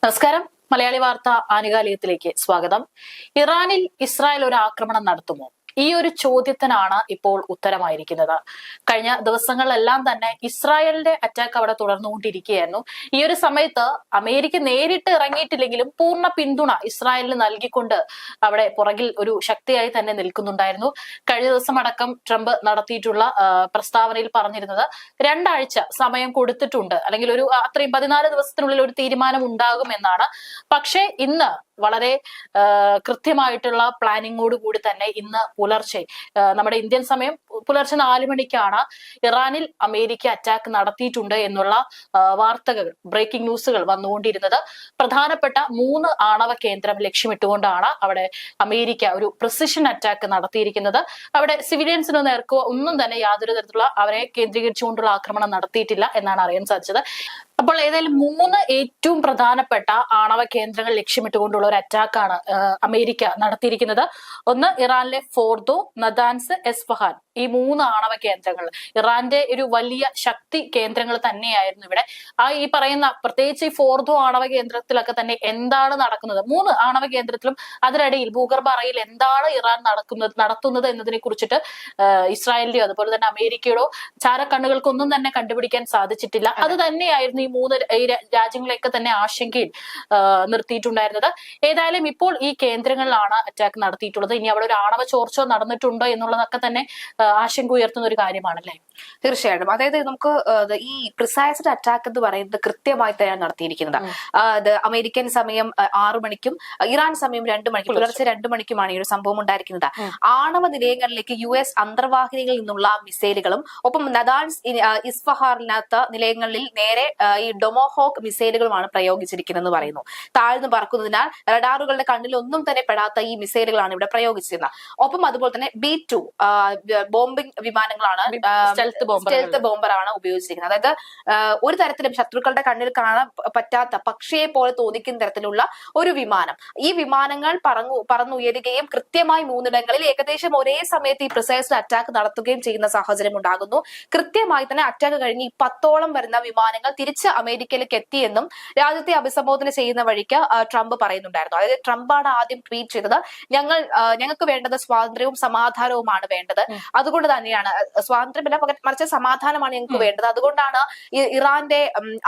നമസ്കാരം. മലയാളി വാർത്ത ആനുകാലികത്തിലേക്ക് സ്വാഗതം. ഇറാനിൽ ഇസ്രായേൽ ഒരു ആക്രമണം നടത്തുമോ? ഈ ഒരു ചോദ്യത്തിനാണ് ഇപ്പോൾ ഉത്തരമായിരിക്കുന്നത്. കഴിഞ്ഞ ദിവസങ്ങളിലെല്ലാം തന്നെ ഇസ്രായേലിന്റെ അറ്റാക്ക് അവിടെ തുടർന്നുകൊണ്ടിരിക്കുകയായിരുന്നു. ഈ ഒരു സമയത്ത് അമേരിക്ക നേരിട്ട് ഇറങ്ങിയിട്ടില്ലെങ്കിലും പൂർണ്ണ പിന്തുണ ഇസ്രായേലിന് നൽകിക്കൊണ്ട് അവിടെ പുറകിൽ ഒരു ശക്തിയായി തന്നെ നിൽക്കുന്നുണ്ടായിരുന്നു. കഴിഞ്ഞ ദിവസം അടക്കം ട്രംപ് നടത്തിയിട്ടുള്ള പ്രസ്താവനയിൽ പറഞ്ഞിരുന്നത് 2 ആഴ്ച സമയം കൊടുത്തിട്ടുണ്ട്, അല്ലെങ്കിൽ ഒരു അത്രയും 14 ദിവസത്തിനുള്ളിൽ ഒരു തീരുമാനം ഉണ്ടാകുമെന്നാണ്. പക്ഷേ ഇന്ന് വളരെ കൃത്യമായിട്ടുള്ള പ്ലാനിങ്ങോട് കൂടി തന്നെ ഇന്ന് പുലർച്ചെ നമ്മുടെ ഇന്ത്യൻ സമയം പുലർച്ചെ 4 മണിക്കാണ് ഇറാനിൽ അമേരിക്ക അറ്റാക്ക് നടത്തിയിട്ടുണ്ട് എന്നുള്ള വാർത്തകൾ, ബ്രേക്കിംഗ് ന്യൂസുകൾ വന്നുകൊണ്ടിരുന്നത്. പ്രധാനപ്പെട്ട 3 ആണവ കേന്ദ്രം ലക്ഷ്യമിട്ടുകൊണ്ടാണ് അവിടെ അമേരിക്ക ഒരു പ്രിസിഷൻ അറ്റാക്ക് നടത്തിയിരിക്കുന്നത്. അവിടെ സിവിലിയൻസിന് നേർക്കോ ഒന്നും തന്നെ യാതൊരു തരത്തിലുള്ള അവരെ കേന്ദ്രീകരിച്ചുകൊണ്ടുള്ള ആക്രമണം നടത്തിയിട്ടില്ല എന്നാണ് അറിയാൻ സാധിച്ചത്. അപ്പോൾ ഏതായാലും 3 ഏറ്റവും പ്രധാനപ്പെട്ട ആണവ കേന്ദ്രങ്ങൾ ലക്ഷ്യമിട്ടുകൊണ്ടുള്ള ഒരു അറ്റാക്കാണ് അമേരിക്ക നടത്തിയിരിക്കുന്നത്. ഒന്ന് ഇറാനിലെ ഫോർദോ, നദാൻസ്, എസ്ഫഹാൻ, ഈ 3 ആണവ കേന്ദ്രങ്ങൾ ഇറാന്റെ ഒരു വലിയ ശക്തി കേന്ദ്രങ്ങൾ തന്നെയായിരുന്നു ഇവിടെ. ഈ പറയുന്ന പ്രത്യേകിച്ച് ഈ ഫോർദോ ആണവ കേന്ദ്രത്തിലൊക്കെ തന്നെ എന്താണ് നടക്കുന്നത്, 3 ആണവ കേന്ദ്രത്തിലും അതിനിടയിൽ ഭൂഗർഭ അറയിൽ എന്താണ് ഇറാൻ നടത്തുന്നത് എന്നതിനെ കുറിച്ചിട്ട് ഇസ്രായേലിന്റെയോ അതുപോലെ തന്നെ അമേരിക്കയുടെയോ ചാരക്കണ്ണുകൾക്കൊന്നും തന്നെ കണ്ടുപിടിക്കാൻ സാധിച്ചിട്ടില്ല. അത് തന്നെയായിരുന്നു ഈ 3 രാജ്യങ്ങളെയൊക്കെ തന്നെ ആശങ്കയിൽ നിർത്തിയിട്ടുണ്ടായിരുന്നത്. ഏതായാലും ഇപ്പോൾ ഈ കേന്ദ്രങ്ങളിലാണ് അറ്റാക്ക് നടത്തിയിട്ടുള്ളത്. ഇനി അവിടെ ഒരു ആണവ ചോർച്ച നടന്നിട്ടുണ്ടോ എന്നുള്ളതൊക്കെ തന്നെ ആശങ്ക ഉയർത്തുന്ന ഒരു കാര്യമാണല്ലേ? തീർച്ചയായിട്ടും. അതായത് നമുക്ക് ഈ പ്രിസൈസ്ഡ് അറ്റാക്ക് എന്ന് പറയുന്നത് കൃത്യമായി തന്നെയാണ് നടത്തിയിരിക്കുന്നത്. അമേരിക്കൻ സമയം 6 മണിക്കും ഇറാൻ സമയം 2 മണിക്കും പുലർച്ചെ 2 മണിക്കുമാണ് ഈ ഒരു സംഭവം ഉണ്ടായിരിക്കുന്നത്. ആണവ നിലയങ്ങളിലേക്ക് US അന്തർവാഹിനികളിൽ നിന്നുള്ള മിസൈലുകളും ഒപ്പം നദാൻസ്, ഇസ്ഫഹാറിനകത്ത് നിലയങ്ങളിൽ നേരെ ഈ ഡൊമോഹോക്ക് മിസൈലുകളുമാണ് പ്രയോഗിച്ചിരിക്കുന്നതെന്ന് പറയുന്നു. താഴ്ന്നു പറക്കുന്നതിനാൽ റഡാറുകളുടെ കണ്ണിലൊന്നും തന്നെ പെടാത്ത ഈ മിസൈലുകളാണ് ഇവിടെ പ്രയോഗിച്ചിരുന്നത്. ഒപ്പം അതുപോലെ തന്നെ B2 ബോംബിംഗ് വിമാനങ്ങളാണ്, സ്റ്റെൽത്ത് ബോംബറാണ് ഉപയോഗിച്ചിരിക്കുന്നത്. അതായത് ഒരു തരത്തിലും ശത്രുക്കളുടെ കണ്ണിൽ കാണാൻ പറ്റാത്ത പക്ഷിയെ പോലെ തോന്നിക്കുന്ന തരത്തിലുള്ള ഒരു വിമാനം. ഈ വിമാനങ്ങൾ പറന്നുയരുകയും കൃത്യമായി 3 ഇടങ്ങളിൽ ഏകദേശം ഒരേ സമയത്ത് ഈ പ്രിസൈസ്ഡ് അറ്റാക്ക് നടത്തുകയും ചെയ്യുന്ന സാഹചര്യം ഉണ്ടാകുന്നു. കൃത്യമായി തന്നെ അറ്റാക്ക് കഴിഞ്ഞ് ഈ 10ഓളം വരുന്ന വിമാനങ്ങൾ തിരിച്ച് അമേരിക്കയിലേക്ക് എത്തിയെന്നും രാജ്യത്തെ അഭിസംബോധന ചെയ്യുന്ന വഴിക്ക് ട്രംപ് പറയുന്നുണ്ടായിരുന്നു. അതായത് ട്രംപാണ് ആദ്യം ട്വീറ്റ് ചെയ്തത്, ഞങ്ങൾക്ക് വേണ്ടത് സ്വാതന്ത്ര്യവും സമാധാനവുമാണ് വേണ്ടത്, അതുകൊണ്ട് തന്നെയാണ് സ്വാതന്ത്ര്യമല്ല മറിച്ച് സമാധാനമാണ് ഞങ്ങൾക്ക് വേണ്ടത്, അതുകൊണ്ടാണ് ഇറാന്റെ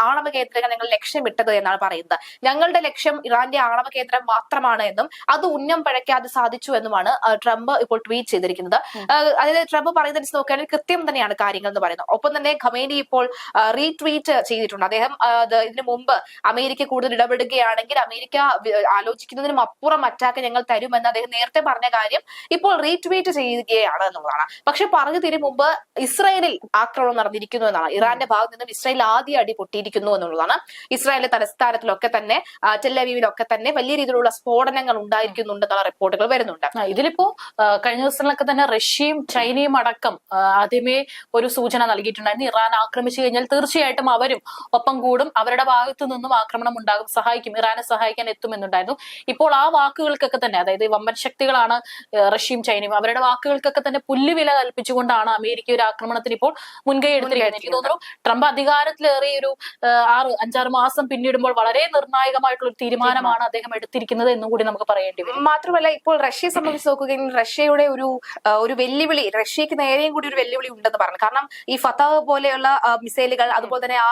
ആണവ കേന്ദ്രങ്ങൾ ഞങ്ങൾ ലക്ഷ്യമിട്ടത് എന്നാണ് പറയുന്നത്. ഞങ്ങളുടെ ലക്ഷ്യം ഇറാന്റെ ആണവ കേന്ദ്രം മാത്രമാണ് എന്നും അത് ഉന്നം പഴയ്ക്കാതെ സാധിച്ചു എന്നുമാണ് ട്രംപ് ഇപ്പോൾ ട്വീറ്റ് ചെയ്തിരിക്കുന്നത്. അതായത് ട്രംപ് പറയുന്നത് നോക്കുകയാണെങ്കിൽ കൃത്യം തന്നെയാണ് കാര്യങ്ങൾ എന്ന് പറയുന്നത്. ഒപ്പം തന്നെ ഖമേനി ഇപ്പോൾ റീട്വീറ്റ് ചെയ്തിട്ടുണ്ട്. അദ്ദേഹം ഇതിനു മുമ്പ് അമേരിക്ക കൂടുതൽ ഇടപെടുകയാണെങ്കിൽ അമേരിക്ക ആലോചിക്കുന്നതിനും അപ്പുറം അറ്റാക്ക് ഞങ്ങൾ തരുമെന്ന് അദ്ദേഹം നേരത്തെ പറഞ്ഞ കാര്യം ഇപ്പോൾ റീട്വീറ്റ് ചെയ്യുകയാണ് എന്നുള്ളതാണ്. പക്ഷെ പറഞ്ഞു തീരും മുമ്പ് ഇസ്രായേലിൽ ആക്രമണം നടന്നിരിക്കുന്നു എന്നാണ്. ഇറാന്റെ ഭാഗത്ത് നിന്നും ഇസ്രായേൽ ആദ്യ അടി പൊട്ടിയിരിക്കുന്നു എന്നുള്ളതാണ്. ഇസ്രായേലിന്റെ തലസ്ഥാനത്തിലൊക്കെ തന്നെ ടെല്ലവീവിലൊക്കെ തന്നെ വലിയ രീതിയിലുള്ള സ്ഫോടനങ്ങൾ ഉണ്ടായിരിക്കുന്നുണ്ടെന്നുള്ള റിപ്പോർട്ടുകൾ വരുന്നുണ്ട്. ഇതിലിപ്പോ കഴിഞ്ഞ ദിവസങ്ങളിലൊക്കെ തന്നെ റഷ്യയും ചൈനയും അടക്കം ആദ്യമേ ഒരു സൂചന നൽകിയിട്ടുണ്ടായിരുന്നു. ഇറാൻ ആക്രമിച്ചു കഴിഞ്ഞാൽ തീർച്ചയായിട്ടും അവരും ഒപ്പം കൂടും, അവരുടെ ഭാഗത്തു നിന്നും ആക്രമണം ഉണ്ടാകും, സഹായിക്കും, ഇറാനെ സഹായിക്കാൻ എത്തുമെന്നുണ്ടായിരുന്നു. ഇപ്പോൾ ആ വാക്കുകൾക്കൊക്കെ തന്നെ, അതായത് വമ്പൻ ശക്തികളാണ് റഷ്യയും ചൈനയും, അവരുടെ വാക്കുകൾക്കൊക്കെ തന്നെ പുല്ലുവില കൽപ്പിച്ചുകൊണ്ടാണ് അമേരിക്ക ഒരു ആക്രമണത്തിന് ഇപ്പോൾ മുൻകൈ എടുത്തിരിക്കുന്നത്. എനിക്ക് തോന്നുന്നു ട്രംപ് അധികാരത്തിലേറിയ ഒരു 5-6 മാസം പിന്നിടുമ്പോൾ വളരെ നിർണായകമായിട്ടുള്ള ഒരു തീരുമാനമാണ് അദ്ദേഹം എടുത്തിരിക്കുന്നത് എന്നും കൂടി നമുക്ക് പറയേണ്ടി വരും. മാത്രമല്ല ഇപ്പോൾ റഷ്യയെ സംബന്ധിച്ച് നോക്കുകയാണെങ്കിൽ റഷ്യയുടെ ഒരു വെല്ലുവിളി, റഷ്യക്ക് നേരെയും കൂടി ഒരു വെല്ലുവിളി ഉണ്ടെന്ന് പറഞ്ഞു. കാരണം ഈ ഫത്താഹ് പോലെയുള്ള മിസൈലുകൾ, അതുപോലെ തന്നെ ആ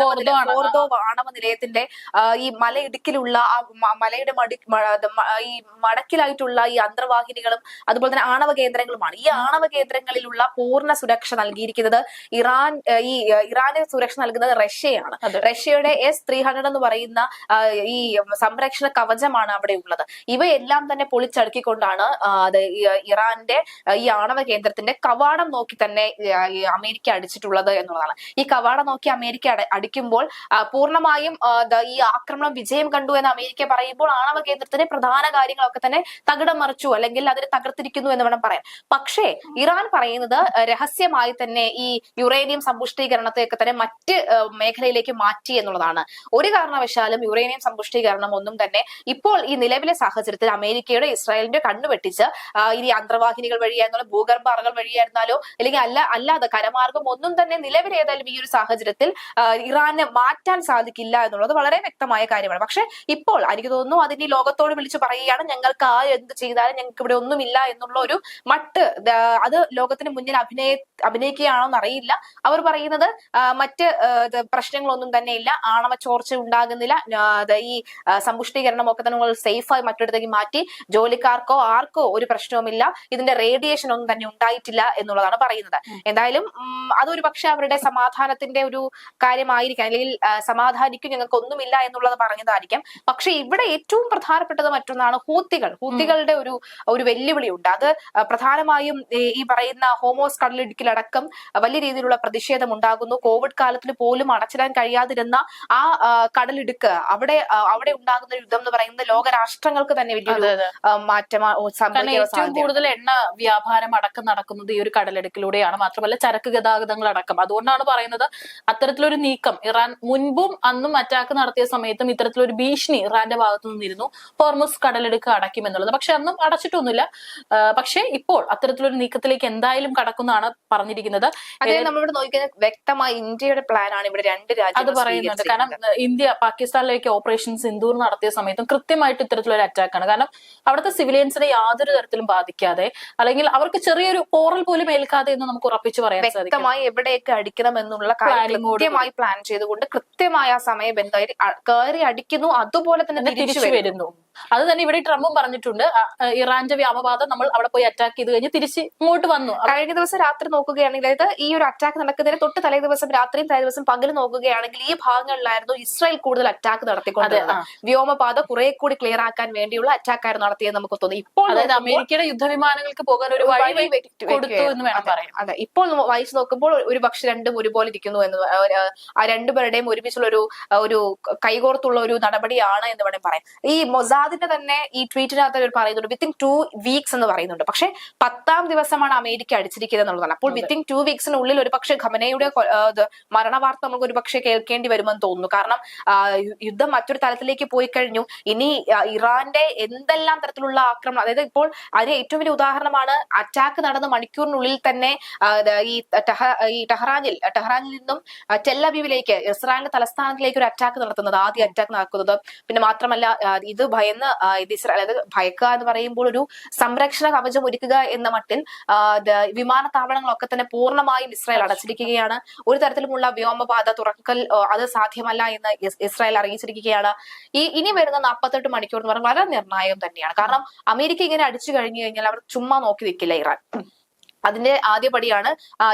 ഫോർദോ ആണവ നിലയത്തിന്റെ ഈ മലയിടുക്കിലുള്ള മലയുടെ ഈ മടക്കിലായിട്ടുള്ള ഈ അന്തർവാഹിനികളും അതുപോലെ തന്നെ ആണവ കേന്ദ്രങ്ങളുമാണ്. ഈ ആണവ കേന്ദ്രങ്ങളിലുള്ള പൂർണ്ണ സുരക്ഷ നൽകിയിരിക്കുന്നത് ഇറാന് സുരക്ഷ നൽകുന്നത് റഷ്യയാണ്. റഷ്യയുടെ S-300 എന്ന് പറയുന്ന ഈ സംരക്ഷണ കവചമാണ് അവിടെ ഉള്ളത്. ഇവയെല്ലാം തന്നെ പൊളിച്ചടുക്കിക്കൊണ്ടാണ് ഇറാന്റെ ഈ ആണവ കേന്ദ്രത്തിന്റെ കവാടം നോക്കി തന്നെ അമേരിക്ക അടിച്ചിട്ടുള്ളത് എന്നുള്ളതാണ്. ഈ കവാടം നോക്കി അമേരിക്ക അടിക്കുമ്പോൾ പൂർണ്ണമായും ഈ ആക്രമണം വിജയം കണ്ടു എന്ന് അമേരിക്ക പറയുമ്പോൾ ആണവ കേന്ദ്രത്തിന്റെ പ്രധാന കാര്യങ്ങളൊക്കെ തന്നെ തകിടം മറിച്ചു, അല്ലെങ്കിൽ അതിനെ തകർത്തിരിക്കുന്നു എന്ന് വേണം പറയാൻ. പക്ഷേ ഇറാൻ പറയുന്നത് രഹസ്യമായി തന്നെ ഈ യുറേനിയം സമ്പുഷ്ടീകരണത്തെയൊക്കെ തന്നെ മറ്റ് മേഖലയിലേക്ക് മാറ്റി എന്നുള്ളതാണ്. ഒരു കാരണവശാലും യുറേനിയം സമ്പുഷ്ടീകരണം ഒന്നും തന്നെ ഇപ്പോൾ ഈ നിലവിലെ സാഹചര്യത്തിൽ അമേരിക്കയുടെ ഇസ്രായേലിന്റെ കണ്ണുവെട്ടിച്ച് ഇനി അന്തർവാഹിനികൾ വഴിയായിരുന്നാലോ ഭൂഗർഭ അറകൾ വഴിയായിരുന്നാലോ അല്ലെങ്കിൽ അല്ലാതെ കരമാർഗം ഒന്നും തന്നെ നിലവിൽ ഏതായാലും ഈ ഒരു സാഹചര്യത്തിൽ ഇറാൻ ഇറാന് മാറ്റാൻ സാധിക്കില്ല എന്നുള്ളത് വളരെ വ്യക്തമായ കാര്യമാണ്. പക്ഷെ ഇപ്പോൾ എനിക്ക് തോന്നുന്നു അതിന് ലോകത്തോട് വിളിച്ചു പറയുകയാണ്, ഞങ്ങൾക്ക് എന്ത് ചെയ്താലും ഞങ്ങൾക്ക് ഇവിടെ ഒന്നുമില്ല എന്നുള്ള ഒരു മട്ട് അത് ലോകത്തിന് മുന്നിൽ അഭിനയിക്കുകയാണോ എന്നറിയില്ല. അവർ പറയുന്നത് മറ്റ് പ്രശ്നങ്ങളൊന്നും തന്നെ ഇല്ല, ആണവ ചോർച്ച ഉണ്ടാകുന്നില്ല, ഈ സമ്പുഷ്ടീകരണം ഒക്കെ തന്നെ സേഫായി മറ്റിടത്തേക്ക് മാറ്റി, ജോലിക്കാർക്കോ ആർക്കോ ഒരു പ്രശ്നവുമില്ല, ഇതിന്റെ റേഡിയേഷൻ ഒന്നും തന്നെ ഉണ്ടായിട്ടില്ല എന്നുള്ളതാണ് പറയുന്നത്. എന്തായാലും അതൊരു പക്ഷെ അവരുടെ സമാധാനത്തിന്റെ ഒരു കാര്യമായിരിക്കാം, അല്ലെങ്കിൽ സമാധാനിക്കും ഞങ്ങൾക്ക് ഒന്നുമില്ല എന്നുള്ളത് പറഞ്ഞതായിരിക്കാം. പക്ഷെ ഇവിടെ ഏറ്റവും പ്രധാനപ്പെട്ടത് മറ്റൊന്നാണ് ഹൂത്തികളുടെ ഒരു വെല്ലുവിളി ഉണ്ട്. അത് പ്രധാനമായും ഈ പറയുന്ന ഹോമോസ് കടലിടുക്കിലടക്കം വലിയ രീതിയിലുള്ള പ്രതിഷേധം ഉണ്ടാകുന്നു. കോവിഡ് കാലത്തിൽ പോലും അടച്ചിടാൻ കഴിയാതിരുന്ന ആ കടലിടുക്ക് അവിടെ ഉണ്ടാകുന്ന യുദ്ധം എന്ന് പറയുന്നത് ലോകരാഷ്ട്രങ്ങൾക്ക് തന്നെ വലിയൊരു മാറ്റം ഏറ്റവും കൂടുതൽ എണ്ണ വ്യാപാരം അടക്കം നടക്കുന്നത് ഈ ഒരു കടലിടുക്കിലൂടെയാണ്. മാത്രമല്ല ചരക്ക് ഗതാഗതങ്ങൾ അടക്കം. അതുകൊണ്ടാണ് പറയുന്നത് അത്തരത്തിലൊരു നീക്കം ഇറാൻ മുൻപും അന്നും അറ്റാക്ക് നടത്തിയ സമയത്തും ഇത്തരത്തിലൊരു ഭീഷണി ഇറാന്റെ ഭാഗത്തു നിന്നിരുന്നു, ഹോർമുസ് കടലിടുക്ക് അടയ്ക്കും എന്നുള്ളത്. പക്ഷെ അന്നും അടച്ചിട്ടൊന്നുമില്ല. പക്ഷെ ഇപ്പോൾ അത്തരത്തിലൊരു നീക്കത്തിലേക്ക് എന്തായാലും കടക്കുന്നതാണ് പറഞ്ഞിരിക്കുന്നത്. അതേ നമ്മളിവിടെ നോക്കിയാൽ വ്യക്തമായി ഇന്ത്യയുടെ പ്ലാൻ ആണ് ഇവിടെ രണ്ട് രാജ്യം അത് പറയുന്നുണ്ട്. കാരണം ഇന്ത്യ പാകിസ്ഥാനിലേക്ക് ഓപ്പറേഷൻ സിന്ദൂർ നടത്തിയ സമയത്തും കൃത്യമായിട്ട് ഇത്തരത്തിലൊരു അറ്റാക്കാണ്. കാരണം അവിടുത്തെ സിവിലിയൻസിനെ യാതൊരു തരത്തിലും ബാധിക്കാതെ, അല്ലെങ്കിൽ അവർക്ക് ചെറിയൊരു പോറൽ പോലും ഏൽക്കാതെ എന്ന് നമുക്ക് ഉറപ്പിച്ചു പറയാൻ സാധിക്കും. വ്യക്തമായി എവിടെയൊക്കെ അടിക്കണം എന്നുള്ള കൃത്യമായി പ്ലാൻ ചെയ്തുകൊണ്ട് കൃത്യമായ സമയബന്ധായി കയറി അടിക്കുന്നു, അതുപോലെ തന്നെ തിരിച്ചു വരുന്നു. അത് തന്നെ ഇവിടെ ട്രംപും പറഞ്ഞിട്ടുണ്ട്, ഇറാന്റെ വ്യാമവാദം നമ്മൾ അവിടെ പോയി അറ്റാക്ക് ചെയ്ത് കഴിഞ്ഞ് തിരിച്ച് ഇങ്ങോട്ട് വന്നു. കഴിഞ്ഞ ദിവസം രാത്രി നോക്കുകയാണെങ്കിൽ, അതായത് ഈ ഒരു അറ്റാക്ക് നടക്കുന്നതിന് തൊട്ട് തലേ ദിവസം രാത്രിയും തലേ ദിവസം പകൽ നോക്കുകയാണെങ്കിൽ ഈ ഭാഗങ്ങളിലായിരുന്നു ഇസ്രായേൽ കൂടുതൽ അറ്റാക്ക് നടത്തിക്കൊണ്ടിരുന്നത്. വ്യോമപാത കുറെ കൂടി ക്ലിയർ ആക്കാൻ വേണ്ടിയുള്ള അറ്റാക്ക് ആയിരുന്നു നടത്തിയത് നമുക്ക് തോന്നി. ഇപ്പോൾ അതായത് അമേരിക്കയുടെ യുദ്ധവിമാനങ്ങൾക്ക് പോകാൻ ഒരു വഴി കൊടുത്തു എന്ന് വേണം പറയാം. അതെ, ഇപ്പോൾ വായിച്ചു നോക്കുമ്പോൾ ഒരു പക്ഷെ രണ്ടും ഒരുപോലെ ഇരിക്കുന്നു എന്ന്, ആ രണ്ടുപേരുടെയും ഒരുമിച്ചുള്ള ഒരു കൈകോർത്തുള്ള ഒരു നടപടിയാണ് എന്ന് വേണമെങ്കിൽ പറയാം. ഈ മൊസാദിന്റെ തന്നെ ഈ ട്വീറ്റിനകത്ത് പറയുന്നുണ്ട് വിത്തിൻ 2 വീക്സ് എന്ന് പറയുന്നുണ്ട്. പക്ഷെ 10ാം ദിവസമാണ് അമേരിക്ക അടിച്ചിരിക്കുന്നത് എന്നുള്ളതാണ്. അപ്പോൾ വിത്തിൻ 2 വീക്സിനുള്ളിൽ ഒരു പക്ഷെ ഖമനയുടെ മരണവാർത്ത നമുക്ക് ഒരു പക്ഷെ കേൾക്കേണ്ടി വരുമെന്ന് തോന്നുന്നു. കാരണം യുദ്ധം മറ്റൊരു തലത്തിലേക്ക് പോയി കഴിഞ്ഞു. ഇനി ഇറാന്റെ എന്തെല്ലാം തരത്തിലുള്ള ആക്രമണം, അതായത് ഇപ്പോൾ അതിന് ഏറ്റവും വലിയ ഉദാഹരണമാണ് അറ്റാക്ക് നടന്ന മണിക്കൂറിനുള്ളിൽ തന്നെ ഈ ടെഹ്റാനിൽ നിന്നും ടെല്ലവീവിലേക്ക്, ഇസ്രായേലിന്റെ തലസ്ഥാനത്തിലേക്ക് ഒരു അറ്റാക്ക് നടത്തുന്നത്, ആദ്യ അറ്റാക്ക് നടക്കുന്നത്. പിന്നെ മാത്രമല്ല ഇത് ഭയന്ന് ഇസ്രായേൽ, അതായത് ഭയക്കുക എന്ന് പറയുമ്പോൾ ഒരു സംരക്ഷണ കവചം ഒരുക്കുക എന്ന മട്ടിൽ വിമാനത്താവളങ്ങളൊക്കെ തന്നെ പൂർണ്ണമായും ഇസ്രായേൽ അടച്ചിരിക്കുകയാണ്. ഒരു തരത്തിലുമുള്ള വ്യോമപാത തുറക്കൽ അത് സാധ്യമല്ല എന്ന് ഇസ്രായേൽ അറിയിച്ചിരിക്കുകയാണ്. ഇനി വരുന്ന 48 മണിക്കൂർ എന്ന് പറയുന്നത് വളരെ നിർണായകം തന്നെയാണ്. കാരണം അമേരിക്ക ഇങ്ങനെ അടിച്ചു കഴിഞ്ഞു കഴിഞ്ഞാൽ അവർ ചുമ്മാ നോക്കി നിൽക്കില്ല ഇറാൻ. അതിന്റെ ആദ്യപടിയാണ്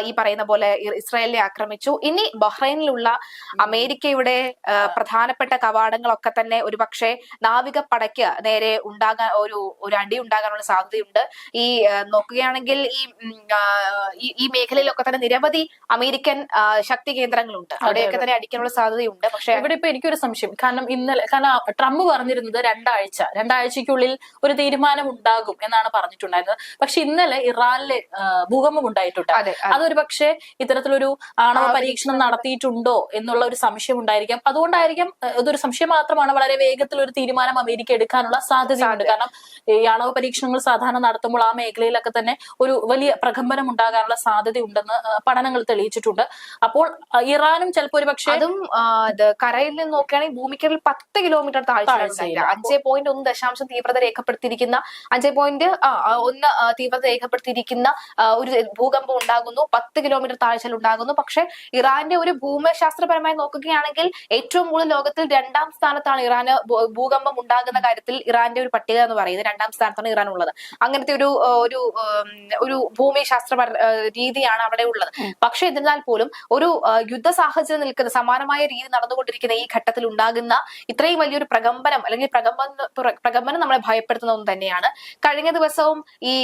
ഈ പറയുന്ന പോലെ ഇസ്രായേലിനെ ആക്രമിച്ചു. ഇനി ബഹ്റൈനിലുള്ള അമേരിക്കയുടെ പ്രധാനപ്പെട്ട കവാടങ്ങളൊക്കെ തന്നെ ഒരുപക്ഷെ നാവികപ്പടയ്ക്ക് നേരെ ഉണ്ടാകാൻ ഒരു അടി ഉണ്ടാകാനുള്ള സാധ്യതയുണ്ട്. ഈ നോക്കുകയാണെങ്കിൽ ഈ മേഖലയിലൊക്കെ തന്നെ നിരവധി അമേരിക്കൻ ശക്തി കേന്ദ്രങ്ങളുണ്ട്, അവിടെയൊക്കെ തന്നെ അടിക്കാനുള്ള സാധ്യതയുണ്ട്. പക്ഷെ ഇവിടെ ഇപ്പൊ എനിക്കൊരു സംശയം, കാരണം ട്രംപ് പറഞ്ഞിരുന്നത് രണ്ടാഴ്ചക്കുള്ളിൽ ഒരു തീരുമാനം ഉണ്ടാകും എന്നാണ് പറഞ്ഞിട്ടുണ്ടായിരുന്നത്. പക്ഷെ ഇന്നലെ ഇറാനിലെ ഭൂകമ്പം ഉണ്ടായിട്ടുണ്ട്. അതൊരു പക്ഷേ ഇത്തരത്തിലൊരു ആണവ പരീക്ഷണം നടത്തിയിട്ടുണ്ടോ എന്നുള്ള ഒരു സംശയം ഉണ്ടായിരിക്കാം. അതുകൊണ്ടായിരിക്കാം, ഇതൊരു സംശയം മാത്രമാണ്, വളരെ വേഗത്തിൽ ഒരു തീരുമാനം അമേരിക്ക എടുക്കാനുള്ള സാധ്യതയുണ്ട്. കാരണം ഈ ആണവ പരീക്ഷണങ്ങൾ സാധാരണ നടത്തുമ്പോൾ ആ മേഖലയിലൊക്കെ തന്നെ ഒരു വലിയ പ്രകമ്പനം ഉണ്ടാകാനുള്ള സാധ്യതയുണ്ടെന്ന് പഠനങ്ങൾ തെളിയിച്ചിട്ടുണ്ട്. അപ്പോൾ ഇറാനും ചിലപ്പോൾ ഒരു പക്ഷേ, അതും കരയിൽ നിന്ന് നോക്കുകയാണെങ്കിൽ ഭൂമിക്കടിയിൽ 10 കിലോമീറ്റർ താഴ്ച 5.1 തീവ്രത രേഖപ്പെടുത്തിയിരിക്കുന്ന 5.1 തീവ്രത രേഖപ്പെടുത്തിയിരിക്കുന്ന ഒരു ഭൂകമ്പം ഉണ്ടാകുന്നു, 10 കിലോമീറ്റർ താഴ്ചയിൽ ഉണ്ടാകുന്നു. പക്ഷെ ഇറാന്റെ ഒരു ഭൂമിശാസ്ത്രപരമായി നോക്കുകയാണെങ്കിൽ ഏറ്റവും കൂടുതൽ ലോകത്തിൽ 2ാം സ്ഥാനത്താണ് ഇറാന് ഭൂകമ്പം ഉണ്ടാകുന്ന കാര്യത്തിൽ ഇറാന്റെ ഒരു പട്ടിക എന്ന് പറയുന്നത്. 2ാം സ്ഥാനത്താണ് ഇറാൻ ഉള്ളത്. അങ്ങനത്തെ ഒരു ഭൂമിശാസ്ത്ര രീതിയാണ് അവിടെ ഉള്ളത്. പക്ഷെ എന്നിരുന്നാൽ പോലും ഒരു യുദ്ധ സാഹചര്യം നിൽക്കുന്ന, സമാനമായ രീതി നടന്നുകൊണ്ടിരിക്കുന്ന ഈ ഘട്ടത്തിൽ ഉണ്ടാകുന്ന ഇത്രയും വലിയൊരു പ്രകമ്പനം, അല്ലെങ്കിൽ പ്രകമ്പനം നമ്മളെ ഭയപ്പെടുത്തുന്ന ഒന്ന് തന്നെയാണ്. കഴിഞ്ഞ ദിവസവും ഈ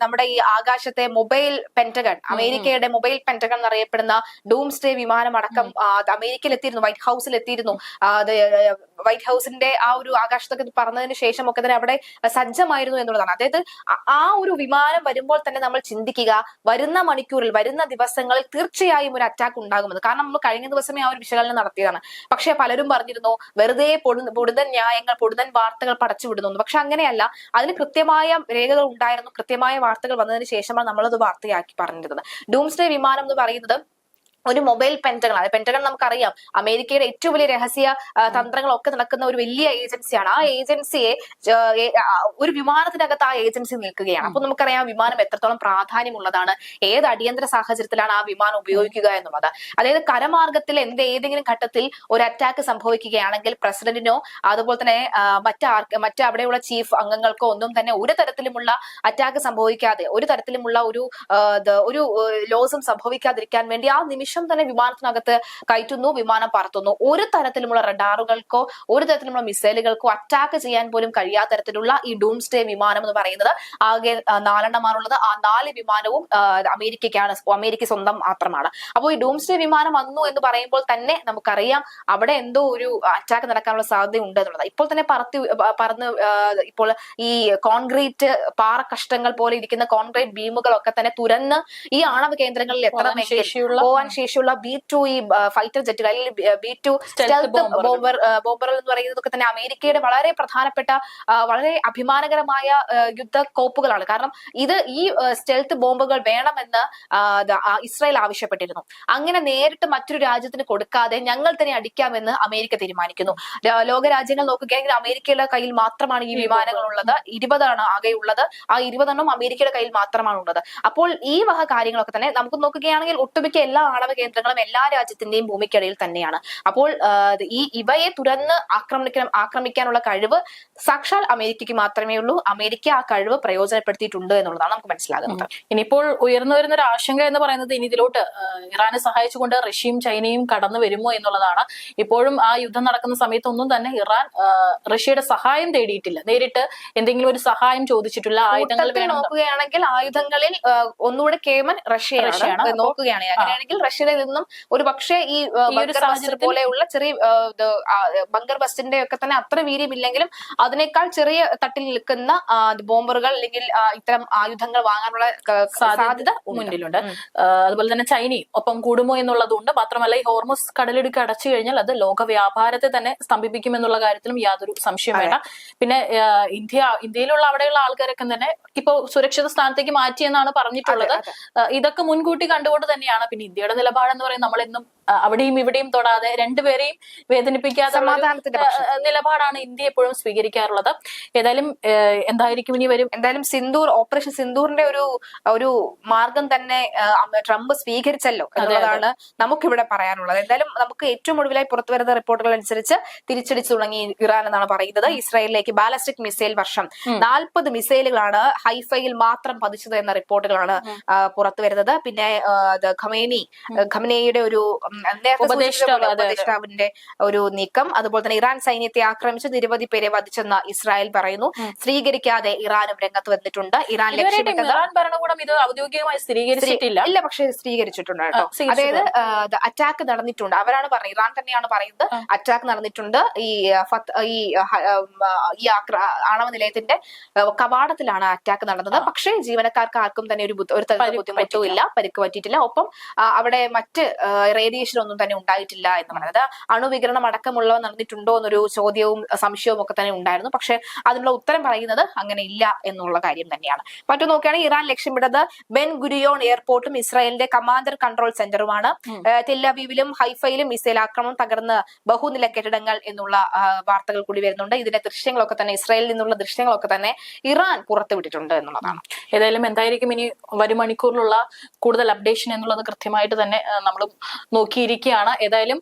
നമ്മുടെ ഈ ആകാശത്തെ മൊബൈൽ പെന്റഗൺ, അമേരിക്കയുടെ മൊബൈൽ പെന്റഗൺ എന്നറിയപ്പെടുന്ന ഡൂംസ്ഡേ വിമാനം അടക്കം അമേരിക്കയിൽ എത്തിയിരുന്നു, വൈറ്റ് ഹൗസിൽ എത്തിയിരുന്നു. വൈറ്റ് ഹൗസിന്റെ ആ ഒരു ആകാശത്തൊക്കെ പറഞ്ഞതിന് ശേഷം ഒക്കെ തന്നെ അവിടെ സജ്ജമായിരുന്നു എന്നുള്ളതാണ്. അതായത് ആ ഒരു വിമാനം വരുമ്പോൾ തന്നെ നമ്മൾ ചിന്തിക്കുക, വരുന്ന മണിക്കൂറിൽ, വരുന്ന ദിവസങ്ങളിൽ തീർച്ചയായും ഒരു അറ്റാക്ക് ഉണ്ടാകുമെന്ന്. കാരണം നമ്മൾ കഴിഞ്ഞ ദിവസമേ ആ ഒരു വിശകലനം നടത്തിയതാണ്. പക്ഷെ പലരും പറഞ്ഞിരുന്നു വെറുതെ പൊടുതൻ ന്യായങ്ങൾ, പൊടുതൻ വാർത്തകൾ പടച്ചുവിടുന്നു. പക്ഷെ അങ്ങനെയല്ല, അതിന് കൃത്യമായ രേഖകൾ ഉണ്ടായിരുന്നു. കൃത്യമായ വാർത്തകൾ വന്നതിന് ശേഷമാണ് നമ്മളത് വാർത്തയാക്കി പറഞ്ഞിരുന്നത്. ഡൂംസ്ഡേ വിമാനം എന്ന് പറയുന്നത് ഒരു മൊബൈൽ പെന്റഗൺ. അത് പെന്റഗൺ നമുക്കറിയാം അമേരിക്കയുടെ ഏറ്റവും വലിയ രഹസ്യ തന്ത്രങ്ങളൊക്കെ നടക്കുന്ന ഒരു വലിയ ഏജൻസിയാണ്. ആ ഏജൻസിയെ ഒരു വിമാനത്തിനകത്ത് ആ ഏജൻസി നിൽക്കുകയാണ്. അപ്പൊ നമുക്കറിയാം വിമാനം എത്രത്തോളം പ്രാധാന്യമുള്ളതാണ്, ഏത് അടിയന്തര സാഹചര്യത്തിലാണ് ആ വിമാനം ഉപയോഗിക്കുക എന്നുള്ളത്. അതായത് കരമാർഗത്തിൽ ഏതെങ്കിലും ഘട്ടത്തിൽ ഒരു അറ്റാക്ക് സംഭവിക്കുകയാണെങ്കിൽ പ്രസിഡന്റിനോ അതുപോലെ തന്നെ മറ്റ് അവിടെയുള്ള ചീഫ് അംഗങ്ങൾക്കോ ഒന്നും തന്നെ ഒരു തരത്തിലുമുള്ള അറ്റാക്ക് സംഭവിക്കാതെ, ഒരു തരത്തിലുമുള്ള ഒരു ലോസും സംഭവിക്കാതിരിക്കാൻ വേണ്ടി ആ നിമിഷം തന്നെ വിമാനത്തിനകത്ത് കയറ്റുന്നു, വിമാനം പറത്തുന്നു. ഒരു തരത്തിലുമുള്ള റഡാറുകൾക്കോ ഒരു തരത്തിലുള്ള മിസൈലുകൾക്കോ അറ്റാക്ക് ചെയ്യാൻ പോലും കഴിയാത്ത തരത്തിലുള്ള ഈ ഡൂംസ്ഡേ വിമാനം എന്ന് പറയുന്നത് ആകെ 4 എണ്ണമാണുള്ളത്. ആ 4 വിമാനവും അമേരിക്ക സ്വന്തം മാത്രമാണ്. അപ്പോൾ ഈ ഡൂംസ്ഡേ വിമാനം വന്നു എന്ന് പറയുമ്പോൾ തന്നെ നമുക്കറിയാം അവിടെ എന്തോ ഒരു അറ്റാക്ക് നടക്കാനുള്ള സാധ്യത ഉണ്ട് എന്നുള്ളത്. ഇപ്പോൾ തന്നെ പറന്ന് ഇപ്പോൾ ഈ കോൺക്രീറ്റ് പാറ കഷ്ടങ്ങൾ പോലെ ഇരിക്കുന്ന കോൺക്രീറ്റ് ബീമുകളൊക്കെ തന്നെ തുരന്ന് ഈ ആണവ കേന്ദ്രങ്ങളിൽ പോകാൻ ശേഷിയുള്ള B2 ഈ ഫൈറ്റർ ജെറ്റുകൾ അല്ലെങ്കിൽ B2 സ്റ്റെൽത്ത് ബോംബറുകൾ എന്ന് പറയുന്നതൊക്കെ തന്നെ അമേരിക്കയുടെ വളരെ പ്രധാനപ്പെട്ട വളരെ അഭിമാനകരമായ യുദ്ധക്കോപ്പുകളാണ്. കാരണം ഈ സ്റ്റെൽത്ത് ബോംബുകൾ വേണമെന്ന് ഇസ്രായേൽ ആവശ്യപ്പെട്ടിരുന്നു. അങ്ങനെ നേരിട്ട് മറ്റൊരു രാജ്യത്തിന് കൊടുക്കാതെ ഞങ്ങൾ തന്നെ അടിക്കാമെന്ന് അമേരിക്ക തീരുമാനിക്കുന്നു. ലോകരാജ്യങ്ങൾ നോക്കുകയാണെങ്കിൽ അമേരിക്കയുടെ കയ്യിൽ മാത്രമാണ് ഈ വിമാനങ്ങൾ ഉള്ളത്. 20 ആകെ ഉള്ളത്. ആ 20 അമേരിക്കയുടെ കയ്യിൽ മാത്രമാണ് ഉള്ളത്. അപ്പോൾ ഈ വക കാര്യങ്ങളൊക്കെ തന്നെ നമുക്ക് നോക്കുകയാണെങ്കിൽ ഒട്ടുമിക്ക എല്ലാ ആണവ കേന്ദ്രങ്ങളും എല്ലാ രാജ്യത്തിന്റെയും ഭൂമിക്കടിയിൽ തന്നെയാണ്. അപ്പോൾ ഇവയെ തുറന്ന് ആക്രമിക്കാനുള്ള കഴിവ് സാക്ഷാൽ അമേരിക്കയ്ക്ക് മാത്രമേ ഉള്ളൂ. അമേരിക്ക ആ കഴിവ് പ്രയോജനപ്പെടുത്തിയിട്ടുണ്ട് എന്നുള്ളതാണ് നമുക്ക് മനസ്സിലാകുന്നത്. ഇനിയിപ്പോൾ ഉയർന്നു വരുന്ന ഒരു ആശങ്ക എന്ന് പറയുന്നത് ഇനി ഇതിലോട്ട് ഇറാനെ സഹായിച്ചുകൊണ്ട് റഷ്യയും ചൈനയും കടന്നു വരുമോ എന്നുള്ളതാണ്. ഇപ്പോഴും ആ യുദ്ധം നടക്കുന്ന സമയത്തൊന്നും തന്നെ ഇറാൻ റഷ്യയുടെ സഹായം തേടിയിട്ടില്ല. നേരിട്ട് എന്തെങ്കിലും ഒരു സഹായം ചോദിച്ചിട്ടില്ല. ആയുധങ്ങൾ നോക്കുകയാണെങ്കിൽ ആയുധങ്ങളിൽ ഒന്നുകൂടെ കേമൻ റഷ്യയാണ് നോക്കുകയാണെങ്കിൽ. അങ്ങനെയാണെങ്കിൽ റഷ്യയിൽ നിന്നും ഒരു പക്ഷേ ഈ പോലെയുള്ള ചെറിയ ബങ്കർ ബസ്റ്റിന്റെ ഒക്കെ തന്നെ അത്ര വീര്യമില്ലെങ്കിലും അതിനേക്കാൾ ചെറിയ തട്ടിൽ നിൽക്കുന്ന ബോംബറുകൾ അല്ലെങ്കിൽ ഇത്തരം ആയുധങ്ങൾ വാങ്ങാനുള്ള സാധ്യത മുന്നിലുണ്ട്. അതുപോലെ തന്നെ ചൈനയും ഒപ്പം കൂടുമോ എന്നുള്ളതുകൊണ്ട്. മാത്രമല്ല ഈ ഹോർമുസ് കടലിടുക്ക് അടച്ചു കഴിഞ്ഞാൽ അത് ലോക വ്യാപാരത്തെ തന്നെ സ്തംഭിപ്പിക്കുമെന്നുള്ള കാര്യത്തിലും യാതൊരു സംശയം വേണ്ട. പിന്നെ ഇന്ത്യയിലുള്ള അവിടെയുള്ള ആൾക്കാരൊക്കെ തന്നെ ഇപ്പൊ സുരക്ഷിത സ്ഥാനത്തേക്ക് മാറ്റിയെന്നാണ് പറഞ്ഞിട്ടുള്ളത്. ഇതൊക്കെ മുൻകൂട്ടി കണ്ടുകൊണ്ട് തന്നെയാണ്. പിന്നെ ഇന്ത്യയുടെ നിലപാടെന്ന് പറയുന്നത് നമ്മളെന്നും അവിടെയും ഇവിടെയും തൊടാതെ രണ്ടുപേരെയും വേദനിപ്പിക്കാത്ത നിലപാടാണ് ഇന്ത്യ എപ്പോഴും സ്വീകരിക്കാറുള്ളത്. ഏതായാലും എന്തായിരിക്കും ഇനി വരും. എന്തായാലും ഓപ്പറേഷൻ സിന്ദൂറിന്റെ ഒരു മാർഗം തന്നെ ട്രംപ് സ്വീകരിച്ചല്ലോ എന്നുള്ളതാണ് നമുക്കിവിടെ പറയാനുള്ളത്. എന്തായാലും നമുക്ക് ഏറ്റവും ഒടുവിലായി പുറത്തുവരുന്ന റിപ്പോർട്ടുകൾ അനുസരിച്ച് തിരിച്ചടിച്ചു തുടങ്ങി ഇറാൻ എന്നാണ് പറയുന്നത്. ഇസ്രായേലിലേക്ക് ബാലിസ്റ്റിക് മിസൈൽ വർഷം 40 മിസൈലുകളാണ് ഹൈഫയിൽ മാത്രം പതിച്ചത് എന്ന റിപ്പോർട്ടുകളാണ് പുറത്തുവരുന്നത്. പിന്നെ ഖമനേയുടെ ഒരു ഉപദേഷ്ടാവിന്റെ ഒരു നീക്കം, അതുപോലെ തന്നെ ഇറാൻ സൈന്യത്തെ ആക്രമിച്ച് നിരവധി പേരെ വധിച്ചെന്ന് ഇസ്രായേൽ പറയുന്നു. സ്ഥിരീകരിക്കാതെ ഇറാനും രംഗത്ത് വന്നിട്ടുണ്ട്. ഇറാൻ ഭരണകൂടം ഇത് ഔദ്യോഗികമായി സ്ഥിരീകരിച്ചിട്ടില്ല. ഇല്ല, പക്ഷേ സ്ഥിരീകരിച്ചിട്ടുണ്ട് കേട്ടോ. അതായത് അറ്റാക്ക് നടന്നിട്ടുണ്ട്. അവരാണ് പറയുന്നത്, ഇറാൻ തന്നെയാണ് പറയുന്നത് അറ്റാക്ക് നടന്നിട്ടുണ്ട്. ഈ ആണവ നിലയത്തിന്റെ കവാടത്തിലാണ് അറ്റാക്ക് നടന്നത്. പക്ഷേ ജീവനക്കാർക്ക് ആർക്കും തന്നെ ഒരു തരത്തിലുള്ള ബുദ്ധിമുട്ടും ഇല്ല, പരിക്ക് പറ്റിയിട്ടില്ല. ഒപ്പം അവിടെ മറ്റ് റേഡിയേഷൻ ഒന്നും തന്നെ ഉണ്ടായിട്ടില്ല എന്ന് പറയുന്നത്. അണുവികരണം അടക്കമുള്ളവ നടന്നിട്ടുണ്ടോ എന്നൊരു ചോദ്യവും സംശയവും ഒക്കെ തന്നെ ഉണ്ടായിരുന്നു. പക്ഷെ അതിനുള്ള ഉത്തരം പറയുന്നത് അങ്ങനെ ഇല്ല എന്നുള്ള കാര്യം തന്നെയാണ്. മറ്റു നോക്കുകയാണെങ്കിൽ ഇറാൻ ലക്ഷ്യമിട്ടത് ബെൻ ഗുരിയോൺ എയർപോർട്ടും ഇസ്രായേലിന്റെ കമാൻഡർ കൺട്രോൾ സെന്ററുമാണ്. ടെല്ലവീവിലും ഹൈഫയിലും മിസൈൽ ആക്രമണം തകർന്ന് ബഹുനില കെട്ടിടങ്ങൾ എന്നുള്ള വാർത്തകൾ കൂടി വരുന്നുണ്ട്. ഇതിന്റെ ദൃശ്യങ്ങളൊക്കെ തന്നെ ഇസ്രായേലിൽ നിന്നുള്ള ദൃശ്യങ്ങളൊക്കെ തന്നെ ഇറാൻ പുറത്തുവിട്ടിട്ടുണ്ട് എന്നുള്ളതാണ്. ഏതായാലും എന്തായിരിക്കും ഇനി വരും മണിക്കൂറിലുള്ള കൂടുതൽ അപ്ഡേഷൻ എന്നുള്ളത് കൃത്യമായിട്ട് തന്നെ നമ്മൾ നോക്കിയിരിക്കുകയാണ്. ഏതായാലും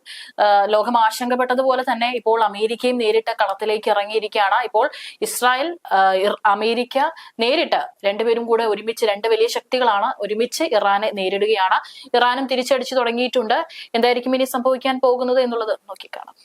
ലോകം ആശങ്കപ്പെട്ടതുപോലെ തന്നെ ഇപ്പോൾ അമേരിക്കയും നേരിട്ട് കളത്തിലേക്ക് ഇറങ്ങിയിരിക്കുകയാണ്. ഇപ്പോൾ ഇസ്രായേൽ അമേരിക്ക നേരിട്ട് രണ്ടുപേരും കൂടെ ഒരുമിച്ച്, രണ്ട് വലിയ ശക്തികളാണ് ഒരുമിച്ച് ഇറാനെ നേരിടുകയാണ്. ഇറാനും തിരിച്ചടിച്ചു തുടങ്ങിയിട്ടുണ്ട്. എന്തായിരിക്കും ഇനി സംഭവിക്കാൻ പോകുന്നത് എന്നുള്ളത് നോക്കിക്കാണാം.